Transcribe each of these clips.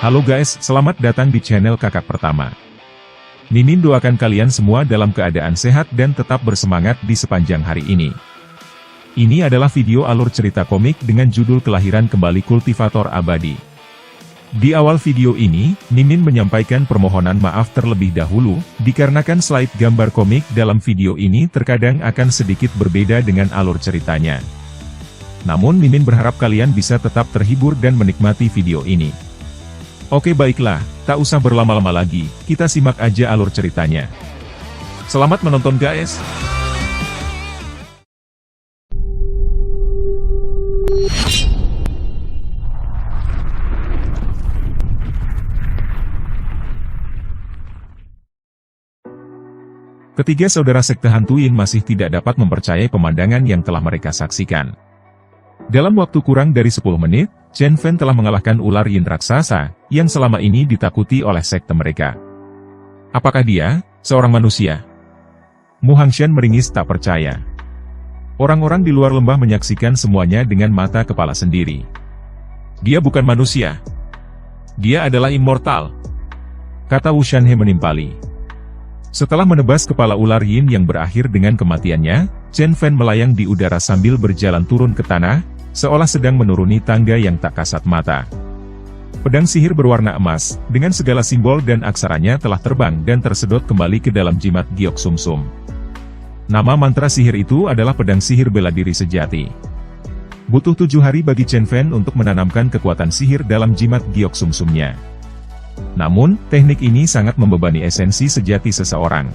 Halo guys, selamat datang di channel Kakak Pertama. Mimin doakan kalian semua dalam keadaan sehat dan tetap bersemangat di sepanjang hari ini. Ini adalah video alur cerita komik dengan judul Kelahiran Kembali Kultivator Abadi. Di awal video ini, Mimin menyampaikan permohonan maaf terlebih dahulu, dikarenakan slide gambar komik dalam video ini terkadang akan sedikit berbeda dengan alur ceritanya. Namun Mimin berharap kalian bisa tetap terhibur dan menikmati video ini. Oke baiklah, tak usah berlama-lama lagi, kita simak aja alur ceritanya. Selamat menonton guys! Ketiga saudara sekte hantu Yin masih tidak dapat mempercayai pemandangan yang telah mereka saksikan. Dalam waktu kurang dari 10 menit, Chen Fan telah mengalahkan ular Yin raksasa, yang selama ini ditakuti oleh sekte mereka. Apakah dia seorang manusia? Mu Hangshan meringis tak percaya. Orang-orang di luar lembah menyaksikan semuanya dengan mata kepala sendiri. Dia bukan manusia. Dia adalah immortal, kata Wu Shanhe menimpali. Setelah menebas kepala ular Yin yang berakhir dengan kematiannya, Chen Fan melayang di udara sambil berjalan turun ke tanah, seolah sedang menuruni tangga yang tak kasat mata. Pedang sihir berwarna emas, dengan segala simbol dan aksaranya telah terbang dan tersedot kembali ke dalam jimat giok sumsum. Nama mantra sihir itu adalah pedang sihir bela diri sejati. Butuh 7 hari bagi Chen Fan untuk menanamkan kekuatan sihir dalam jimat giok sumsumnya. Namun, teknik ini sangat membebani esensi sejati seseorang.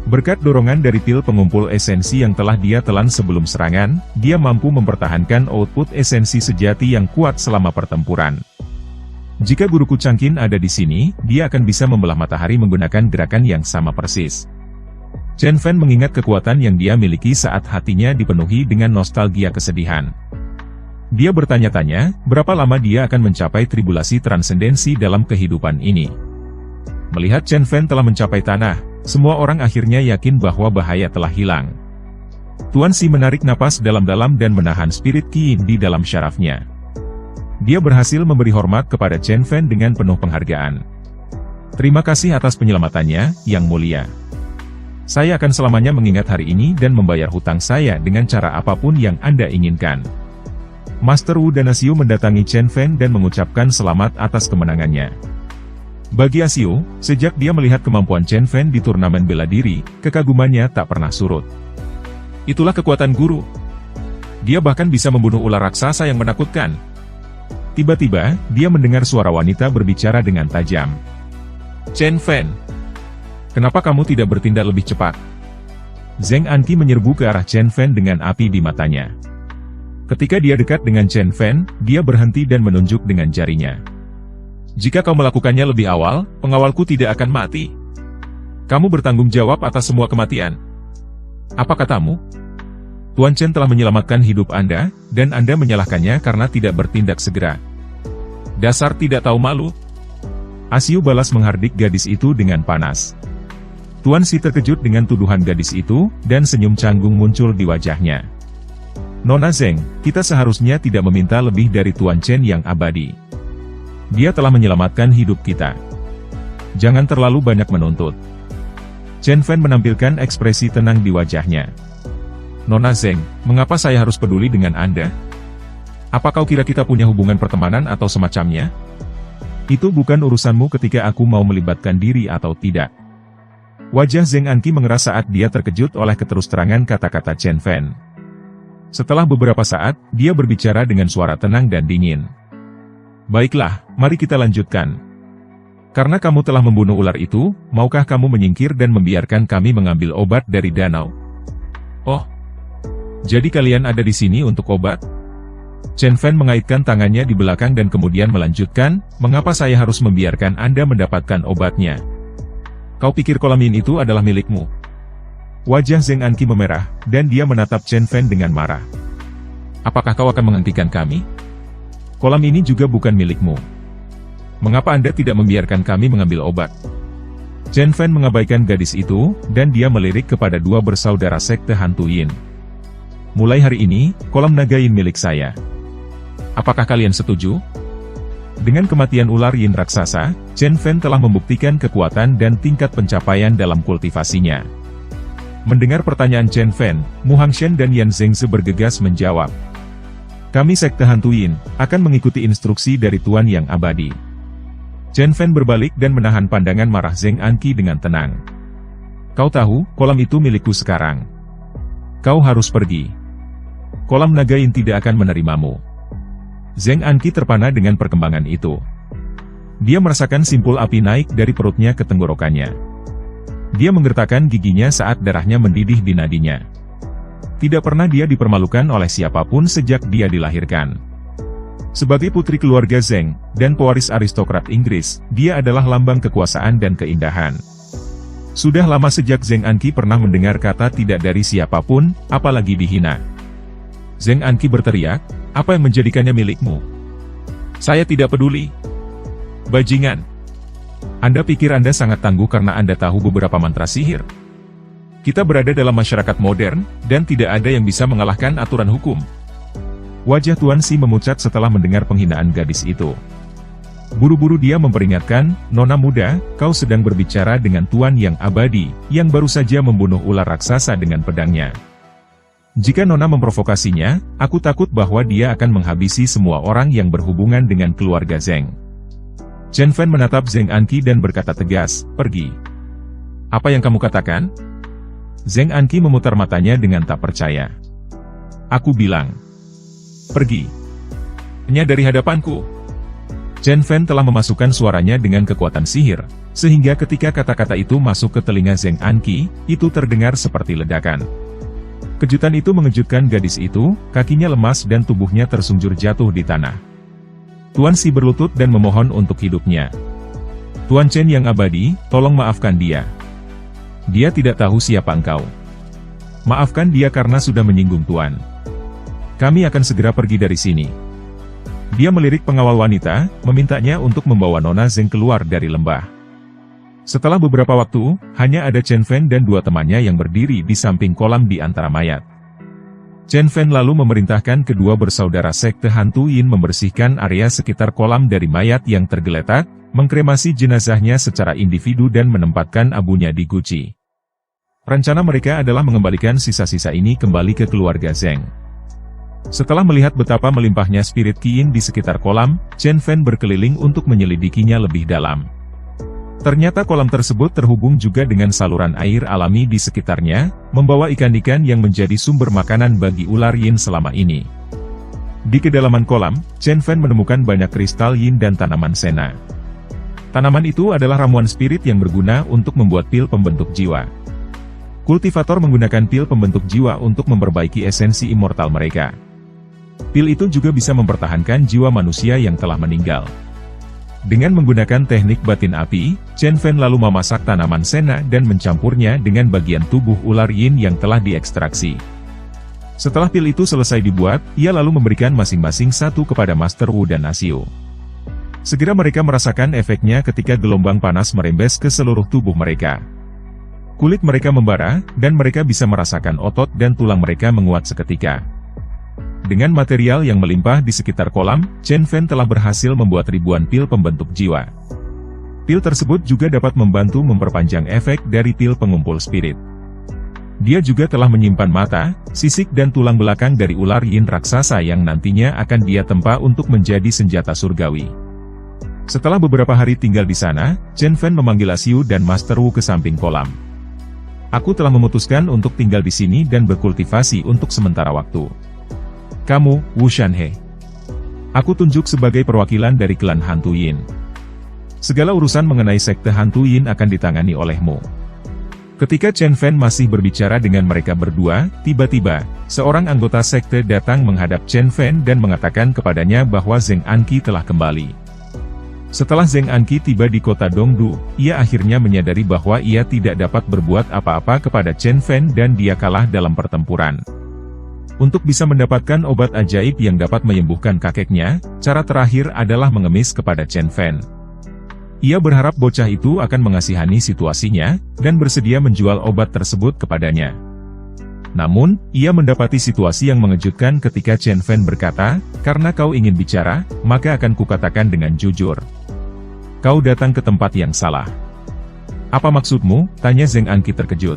Berkat dorongan dari pil pengumpul esensi yang telah dia telan sebelum serangan, dia mampu mempertahankan output esensi sejati yang kuat selama pertempuran. Jika guruku Changqin ada di sini, dia akan bisa membelah matahari menggunakan gerakan yang sama persis. Chen Fan mengingat kekuatan yang dia miliki saat hatinya dipenuhi dengan nostalgia kesedihan. Dia bertanya-tanya, berapa lama dia akan mencapai tribulasi transendensi dalam kehidupan ini. Melihat Chen Fan telah mencapai tanah, semua orang akhirnya yakin bahwa bahaya telah hilang. Tuan Si menarik napas dalam-dalam dan menahan spirit Qi di dalam syarafnya. Dia berhasil memberi hormat kepada Chen Fan dengan penuh penghargaan. Terima kasih atas penyelamatannya, Yang Mulia. Saya akan selamanya mengingat hari ini dan membayar hutang saya dengan cara apapun yang Anda inginkan. Master Wu dan Asiu mendatangi Chen Fan dan mengucapkan selamat atas kemenangannya. Bagi Asiu, sejak dia melihat kemampuan Chen Fan di turnamen bela diri, kekagumannya tak pernah surut. Itulah kekuatan guru. Dia bahkan bisa membunuh ular raksasa yang menakutkan. Tiba-tiba, dia mendengar suara wanita berbicara dengan tajam. Chen Fan, kenapa kamu tidak bertindak lebih cepat? Zheng Anqi menyerbu ke arah Chen Fan dengan api di matanya. Ketika dia dekat dengan Chen Fan, dia berhenti dan menunjuk dengan jarinya. Jika kau melakukannya lebih awal, pengawalku tidak akan mati. Kamu bertanggung jawab atas semua kematian. Apa katamu? Tuan Chen telah menyelamatkan hidup Anda, dan Anda menyalahkannya karena tidak bertindak segera. Dasar tidak tahu malu. Asiu balas menghardik gadis itu dengan panas. Tuan Si terkejut dengan tuduhan gadis itu, dan senyum canggung muncul di wajahnya. Nona Zheng, kita seharusnya tidak meminta lebih dari Tuan Chen yang abadi. Dia telah menyelamatkan hidup kita. Jangan terlalu banyak menuntut. Chen Fan menampilkan ekspresi tenang di wajahnya. Nona Zheng, mengapa saya harus peduli dengan Anda? Apa kau kira kita punya hubungan pertemanan atau semacamnya? Itu bukan urusanmu ketika aku mau melibatkan diri atau tidak. Wajah Zheng Anqi mengeras saat dia terkejut oleh keterus-terangan kata-kata Chen Fan. Setelah beberapa saat, dia berbicara dengan suara tenang dan dingin. Baiklah, mari kita lanjutkan. Karena kamu telah membunuh ular itu, maukah kamu menyingkir dan membiarkan kami mengambil obat dari danau? Oh, jadi kalian ada di sini untuk obat? Chen Fan mengaitkan tangannya di belakang dan kemudian melanjutkan, mengapa saya harus membiarkan Anda mendapatkan obatnya? Kau pikir kolam Yin itu adalah milikmu? Wajah Zheng Anqi memerah, dan dia menatap Chen Fan dengan marah. Apakah kau akan menghentikan kami? Kolam ini juga bukan milikmu. Mengapa Anda tidak membiarkan kami mengambil obat? Chen Fan mengabaikan gadis itu, dan dia melirik kepada dua bersaudara sekte hantu Yin. mulai hari ini, kolam naga yin milik saya. Apakah kalian setuju? Dengan kematian ular yin raksasa, Chen Fan telah membuktikan kekuatan dan tingkat pencapaian dalam kultivasinya. Mendengar pertanyaan Chen Fan, Mu Hangshen dan Yan Zhengze bergegas menjawab. Kami Sekte Hantu Yin, akan mengikuti instruksi dari Tuan Yang Abadi. Chen Fan berbalik dan menahan pandangan marah Zheng Anqi dengan tenang. Kau tahu, kolam itu milikku sekarang. Kau harus pergi. Kolam naga yin tidak akan menerimamu. Zheng Anqi terpana dengan perkembangan itu. Dia merasakan simpul api naik dari perutnya ke tenggorokannya. Dia menggertakkan giginya saat darahnya mendidih di nadinya. Tidak pernah dia dipermalukan oleh siapapun sejak dia dilahirkan. Sebagai putri keluarga Zheng, dan pewaris aristokrat Inggris, dia adalah lambang kekuasaan dan keindahan. Sudah lama sejak Zheng Anqi pernah mendengar kata tidak dari siapapun, apalagi dihina. Zheng Anqi berteriak, apa yang menjadikannya milikmu? Saya tidak peduli. Bajingan. Anda pikir Anda sangat tangguh karena Anda tahu beberapa mantra sihir? Kita berada dalam masyarakat modern, dan tidak ada yang bisa mengalahkan aturan hukum. Wajah Tuan Xi memucat setelah mendengar penghinaan gadis itu. Buru-buru dia memperingatkan, Nona muda, kau sedang berbicara dengan Tuan Yang Abadi, yang baru saja membunuh ular raksasa dengan pedangnya. Jika Nona memprovokasinya, aku takut bahwa dia akan menghabisi semua orang yang berhubungan dengan keluarga Zheng. Chen Fan menatap Zheng Anqi dan berkata tegas, pergi. Apa yang kamu katakan? Zheng Anqi memutar matanya dengan tak percaya. Aku bilang, pergi. Hanya dari hadapanku. Chen Fan telah memasukkan suaranya dengan kekuatan sihir, sehingga ketika kata-kata itu masuk ke telinga Zheng Anqi, itu terdengar seperti ledakan. Kejutan itu mengejutkan gadis itu, kakinya lemas dan tubuhnya tersunjur jatuh di tanah. Tuan Xi berlutut dan memohon untuk hidupnya. Tuan Chen Yang Abadi, tolong maafkan dia. Dia tidak tahu siapa engkau. Maafkan dia karena sudah menyinggung Tuan. Kami akan segera pergi dari sini. Dia melirik pengawal wanita, memintanya untuk membawa Nona Zheng keluar dari lembah. Setelah beberapa waktu, hanya ada Chen Fan dan dua temannya yang berdiri di samping kolam di antara mayat. Chen Fan lalu memerintahkan kedua bersaudara Sekte Hantu Yin membersihkan area sekitar kolam dari mayat yang tergeletak, mengkremasi jenazahnya secara individu dan menempatkan abunya di guci. Rencana mereka adalah mengembalikan sisa-sisa ini kembali ke keluarga Zheng. Setelah melihat betapa melimpahnya spirit Qi Yin di sekitar kolam, Chen Fan berkeliling untuk menyelidikinya lebih dalam. Ternyata kolam tersebut terhubung juga dengan saluran air alami di sekitarnya, membawa ikan-ikan yang menjadi sumber makanan bagi ular Yin selama ini. Di kedalaman kolam, Chen Fan menemukan banyak kristal Yin dan tanaman sena. Tanaman itu adalah ramuan spirit yang berguna untuk membuat pil pembentuk jiwa. Kultivator menggunakan pil pembentuk jiwa untuk memperbaiki esensi immortal mereka. Pil itu juga bisa mempertahankan jiwa manusia yang telah meninggal. Dengan menggunakan teknik batin api, Chen Fan lalu memasak tanaman sena dan mencampurnya dengan bagian tubuh ular Yin yang telah diekstraksi. Setelah pil itu selesai dibuat, ia lalu memberikan masing-masing satu kepada Master Wu dan Asio. Segera mereka merasakan efeknya ketika gelombang panas merembes ke seluruh tubuh mereka. Kulit mereka membara, dan mereka bisa merasakan otot dan tulang mereka menguat seketika. Dengan material yang melimpah di sekitar kolam, Chen Fan telah berhasil membuat ribuan pil pembentuk jiwa. Pil tersebut juga dapat membantu memperpanjang efek dari pil pengumpul spirit. Dia juga telah menyimpan mata, sisik dan tulang belakang dari ular Yin raksasa yang nantinya akan dia tempa untuk menjadi senjata surgawi. Setelah beberapa hari tinggal di sana, Chen Fan memanggil Asiu dan Master Wu ke samping kolam. Aku telah memutuskan untuk tinggal di sini dan berkultivasi untuk sementara waktu. Kamu, Wu Shanhe. Aku tunjuk sebagai perwakilan dari klan Hantu Yin. Segala urusan mengenai Sekte Hantu Yin akan ditangani olehmu. Ketika Chen Fan masih berbicara dengan mereka berdua, tiba-tiba, seorang anggota sekte datang menghadap Chen Fan dan mengatakan kepadanya bahwa Zheng Anqi telah kembali. Setelah Zheng Anqi tiba di kota Dongdu, ia akhirnya menyadari bahwa ia tidak dapat berbuat apa-apa kepada Chen Fan dan dia kalah dalam pertempuran. Untuk bisa mendapatkan obat ajaib yang dapat menyembuhkan kakeknya, cara terakhir adalah mengemis kepada Chen Fan. Ia berharap bocah itu akan mengasihani situasinya, dan bersedia menjual obat tersebut kepadanya. Namun, ia mendapati situasi yang mengejutkan ketika Chen Fan berkata, "Karena kau ingin bicara, maka akan kukatakan dengan jujur. Kau datang ke tempat yang salah." "Apa maksudmu?" tanya Zheng Anqi terkejut.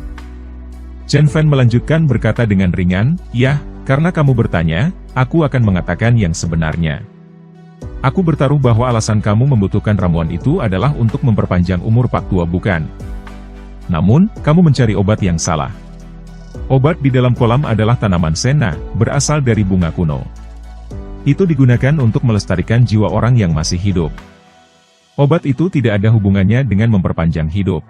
Chen Fan melanjutkan berkata dengan ringan, "Yah, karena kamu bertanya, aku akan mengatakan yang sebenarnya. Aku bertaruh bahwa alasan kamu membutuhkan ramuan itu adalah untuk memperpanjang umur Pak Tua bukan? Namun, kamu mencari obat yang salah. Obat di dalam kolam adalah tanaman Senna, berasal dari bunga kuno. Itu digunakan untuk melestarikan jiwa orang yang masih hidup. Obat itu tidak ada hubungannya dengan memperpanjang hidup.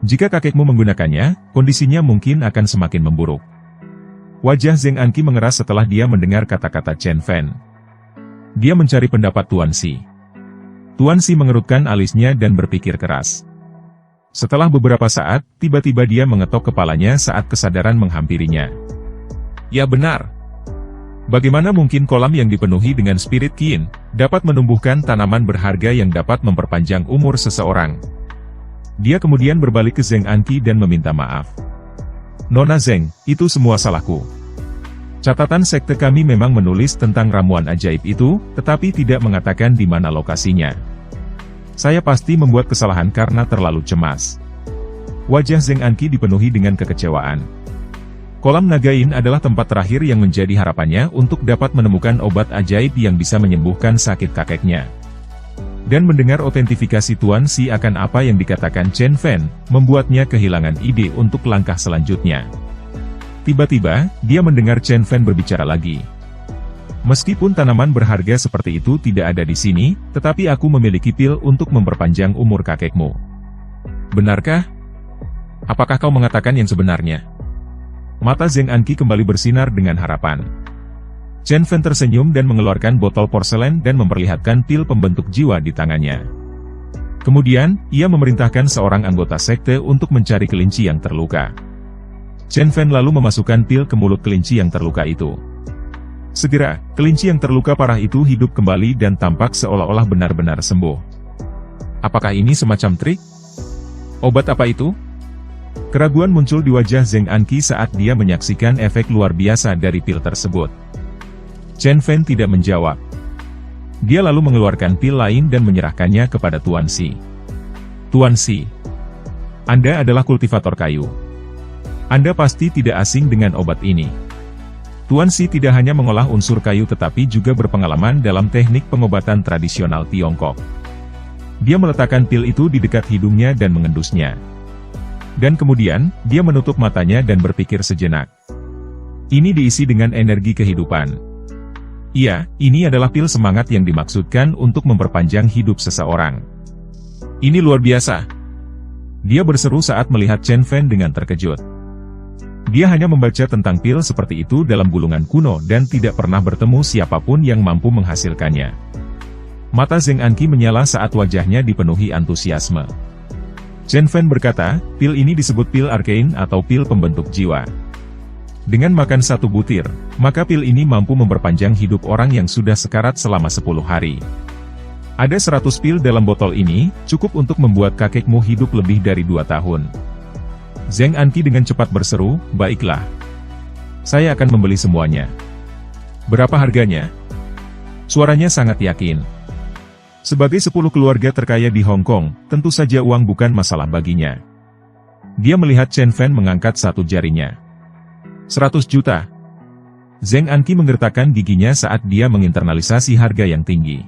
Jika kakekmu menggunakannya, kondisinya mungkin akan semakin memburuk." Wajah Zheng Anqi mengeras setelah dia mendengar kata-kata Chen Fan. Dia mencari pendapat Tuan Xi. Tuan Xi mengerutkan alisnya dan berpikir keras. Setelah beberapa saat, tiba-tiba dia mengetok kepalanya saat kesadaran menghampirinya. "Ya benar. Bagaimana mungkin kolam yang dipenuhi dengan spirit Qin dapat menumbuhkan tanaman berharga yang dapat memperpanjang umur seseorang?" Dia kemudian berbalik ke Zheng Anqi dan meminta maaf. "Nona Zheng, itu semua salahku. Catatan sekte kami memang menulis tentang ramuan ajaib itu, tetapi tidak mengatakan di mana lokasinya. Saya pasti membuat kesalahan karena terlalu cemas." Wajah Zheng Anqi dipenuhi dengan kekecewaan. Kolam Nagain adalah tempat terakhir yang menjadi harapannya untuk dapat menemukan obat ajaib yang bisa menyembuhkan sakit kakeknya. Dan mendengar otentifikasi Tuan Xi akan apa yang dikatakan Chen Fan, membuatnya kehilangan ide untuk langkah selanjutnya. Tiba-tiba, dia mendengar Chen Fan berbicara lagi. "Meskipun tanaman berharga seperti itu tidak ada di sini, tetapi aku memiliki pil untuk memperpanjang umur kakekmu. Benarkah? Apakah kau mengatakan yang sebenarnya?" Mata Zheng Anqi kembali bersinar dengan harapan. Chen Fan tersenyum dan mengeluarkan botol porselen dan memperlihatkan pil pembentuk jiwa di tangannya. Kemudian, ia memerintahkan seorang anggota sekte untuk mencari kelinci yang terluka. Chen Fan lalu memasukkan pil ke mulut kelinci yang terluka itu. Segera, kelinci yang terluka parah itu hidup kembali dan tampak seolah-olah benar-benar sembuh. Apakah ini semacam trik? Obat apa itu? Keraguan muncul di wajah Zheng Anqi saat dia menyaksikan efek luar biasa dari pil tersebut. Chen Fan tidak menjawab. Dia lalu mengeluarkan pil lain dan menyerahkannya kepada Tuan Xi. "Tuan Xi, Anda adalah kultivator kayu. Anda pasti tidak asing dengan obat ini." Tuan Xi tidak hanya mengolah unsur kayu tetapi juga berpengalaman dalam teknik pengobatan tradisional Tiongkok. Dia meletakkan pil itu di dekat hidungnya dan mengendusnya. Dan kemudian, dia menutup matanya dan berpikir sejenak. Ini diisi dengan energi kehidupan. Iya, ini adalah pil semangat yang dimaksudkan untuk memperpanjang hidup seseorang. Ini luar biasa. Dia berseru saat melihat Chen Fan dengan terkejut. Dia hanya membaca tentang pil seperti itu dalam gulungan kuno dan tidak pernah bertemu siapapun yang mampu menghasilkannya. Mata Zheng Anqi menyala saat wajahnya dipenuhi antusiasme. Chen Fan berkata, "Pil ini disebut pil arcane atau pil pembentuk jiwa. Dengan makan satu butir, maka pil ini mampu memperpanjang hidup orang yang sudah sekarat selama 10 hari. Ada 100 pil dalam botol ini, cukup untuk membuat kakekmu hidup lebih dari 2 tahun. Zheng Anqi dengan cepat berseru, "Baiklah. Saya akan membeli semuanya. Berapa harganya?" Suaranya sangat yakin. Sebagai 10 keluarga terkaya di Hong Kong, tentu saja uang bukan masalah baginya. Dia melihat Chen Fan mengangkat satu jarinya. 100 juta. Zheng Anqi menggertakkan giginya saat dia menginternalisasi harga yang tinggi.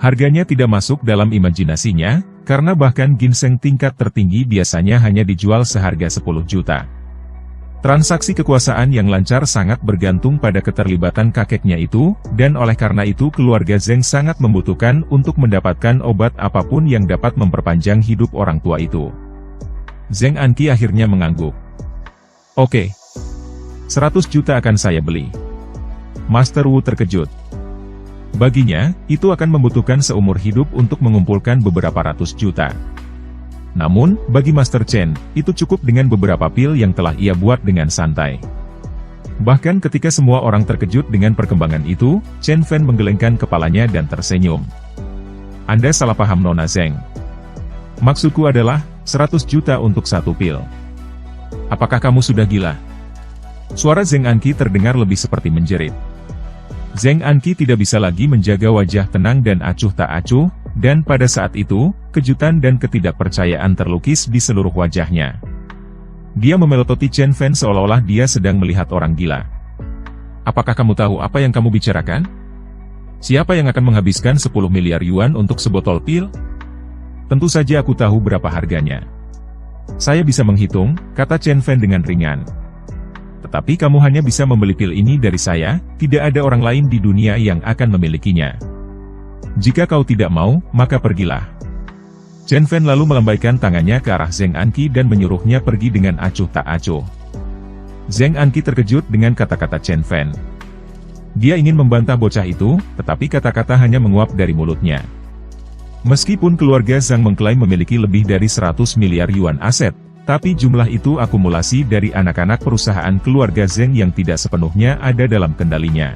Harganya tidak masuk dalam imajinasinya, karena bahkan ginseng tingkat tertinggi biasanya hanya dijual seharga 10 juta. Transaksi kekuasaan yang lancar sangat bergantung pada keterlibatan kakeknya itu, dan oleh karena itu keluarga Zheng sangat membutuhkan untuk mendapatkan obat apapun yang dapat memperpanjang hidup orang tua itu. Zheng Anqi akhirnya mengangguk. "Oke. 100 juta akan saya beli." Master Wu terkejut. Baginya, itu akan membutuhkan seumur hidup untuk mengumpulkan beberapa ratus juta. Namun, bagi Master Chen, itu cukup dengan beberapa pil yang telah ia buat dengan santai. Bahkan ketika semua orang terkejut dengan perkembangan itu, Chen Fan menggelengkan kepalanya dan tersenyum. "Anda salah paham Nona Zheng. Maksudku adalah, 100 juta untuk satu pil. Apakah kamu sudah gila? Suara Zheng Anqi terdengar lebih seperti menjerit. Zheng Anqi tidak bisa lagi menjaga wajah tenang dan acuh tak acuh, dan pada saat itu, kejutan dan ketidakpercayaan terlukis di seluruh wajahnya. Dia memelototi Chen Fan seolah-olah dia sedang melihat orang gila. Apakah kamu tahu apa yang kamu bicarakan? Siapa yang akan menghabiskan 10 miliar yuan untuk sebotol pil? Tentu saja aku tahu berapa harganya. Saya bisa menghitung, kata Chen Fan dengan ringan. Tetapi kamu hanya bisa membeli pil ini dari saya, tidak ada orang lain di dunia yang akan memilikinya. Jika kau tidak mau, maka pergilah. Chen Fan lalu melambaikan tangannya ke arah Zheng Anqi dan menyuruhnya pergi dengan acuh tak acuh. Zheng Anqi terkejut dengan kata-kata Chen Fan. Dia ingin membantah bocah itu, tetapi kata-kata hanya menguap dari mulutnya. Meskipun keluarga Zhang mengklaim memiliki lebih dari 100 miliar yuan aset, tapi jumlah itu akumulasi dari anak-anak perusahaan keluarga Zheng yang tidak sepenuhnya ada dalam kendalinya.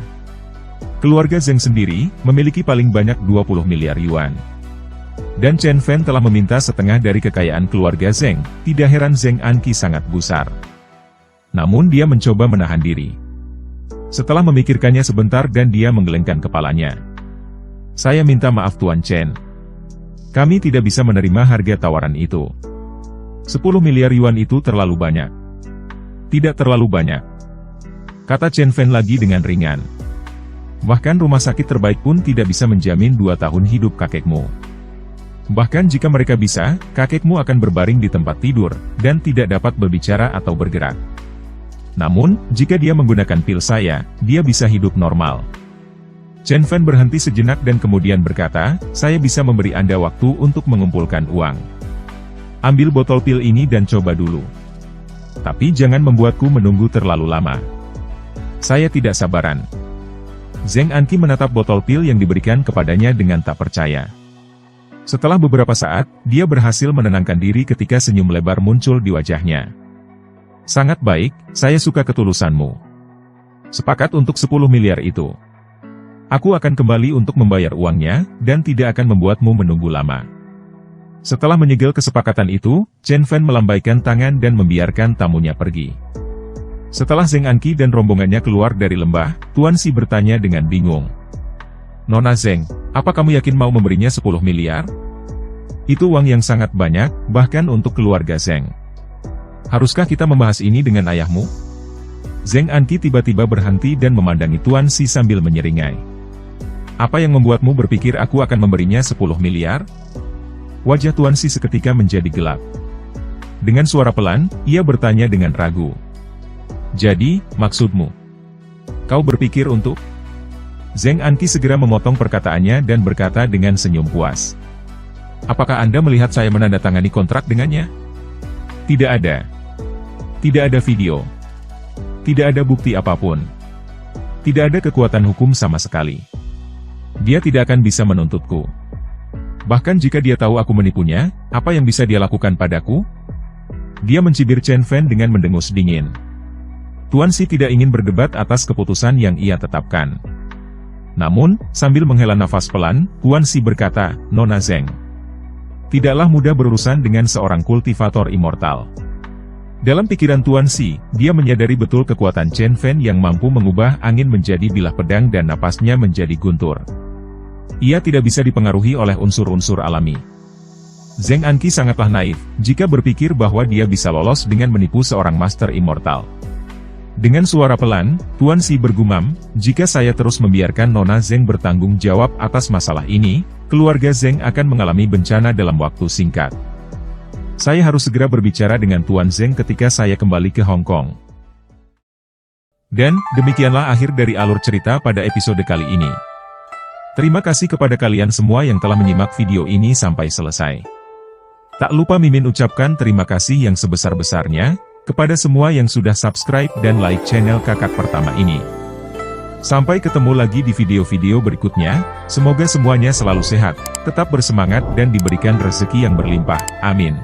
Keluarga Zheng sendiri, memiliki paling banyak 20 miliar yuan. Dan Chen Fan telah meminta setengah dari kekayaan keluarga Zheng, tidak heran Zheng Anqi sangat gusar. Namun dia mencoba menahan diri. Setelah memikirkannya sebentar dan dia menggelengkan kepalanya. Saya minta maaf Tuan Chen. Kami tidak bisa menerima harga tawaran itu. 10 miliar yuan itu terlalu banyak. Tidak terlalu banyak, kata Chen Fan lagi dengan ringan. Bahkan rumah sakit terbaik pun tidak bisa menjamin 2 tahun hidup kakekmu. Bahkan jika mereka bisa, kakekmu akan berbaring di tempat tidur, dan tidak dapat berbicara atau bergerak. Namun, jika dia menggunakan pil saya, dia bisa hidup normal. Chen Fan berhenti sejenak dan kemudian berkata, saya bisa memberi Anda waktu untuk mengumpulkan uang. Ambil botol pil ini dan coba dulu. Tapi jangan membuatku menunggu terlalu lama. Saya tidak sabaran. Zheng Anqi menatap botol pil yang diberikan kepadanya dengan tak percaya. Setelah beberapa saat, dia berhasil menenangkan diri ketika senyum lebar muncul di wajahnya. Sangat baik, saya suka ketulusanmu. Sepakat untuk 10 miliar itu. Aku akan kembali untuk membayar uangnya, dan tidak akan membuatmu menunggu lama. Setelah menyegel kesepakatan itu, Chen Fan melambaikan tangan dan membiarkan tamunya pergi. Setelah Zheng Anqi dan rombongannya keluar dari lembah, Tuan Xi bertanya dengan bingung. Nona Zheng, apa kamu yakin mau memberinya 10 miliar? Itu uang yang sangat banyak, bahkan untuk keluarga Zheng. Haruskah kita membahas ini dengan ayahmu? Zheng Anqi tiba-tiba berhenti dan memandangi Tuan Xi sambil menyeringai. Apa yang membuatmu berpikir aku akan memberinya 10 miliar? Wajah Tuan Xi seketika menjadi gelap. Dengan suara pelan, ia bertanya dengan ragu. Jadi, maksudmu? Kau berpikir untuk? Zheng Anqi segera memotong perkataannya dan berkata dengan senyum puas. Apakah Anda melihat saya menandatangani kontrak dengannya? Tidak ada. Tidak ada video. Tidak ada bukti apapun. Tidak ada kekuatan hukum sama sekali. Dia tidak akan bisa menuntutku. Bahkan jika dia tahu aku menipunya, apa yang bisa dia lakukan padaku? Dia mencibir Chen Fan dengan mendengus dingin. Tuan Xi tidak ingin berdebat atas keputusan yang ia tetapkan. Namun, sambil menghela nafas pelan, Tuan Xi berkata, Nona Zheng. Tidaklah mudah berurusan dengan seorang kultivator immortal. Dalam pikiran Tuan Xi, dia menyadari betul kekuatan Chen Fan yang mampu mengubah angin menjadi bilah pedang dan napasnya menjadi guntur. Ia tidak bisa dipengaruhi oleh unsur-unsur alami. Zheng Anqi sangatlah naif, jika berpikir bahwa dia bisa lolos dengan menipu seorang master immortal. Dengan suara pelan, Tuan Xi bergumam, jika saya terus membiarkan Nona Zheng bertanggung jawab atas masalah ini, keluarga Zheng akan mengalami bencana dalam waktu singkat. Saya harus segera berbicara dengan Tuan Zheng ketika saya kembali ke Hong Kong. Dan, demikianlah akhir dari alur cerita pada episode kali ini. Terima kasih kepada kalian semua yang telah menyimak video ini sampai selesai. Tak lupa Mimin ucapkan terima kasih yang sebesar-besarnya, kepada semua yang sudah subscribe dan like channel Kakak Pertama ini. Sampai ketemu lagi di video-video berikutnya, semoga semuanya selalu sehat, tetap bersemangat dan diberikan rezeki yang berlimpah, amin.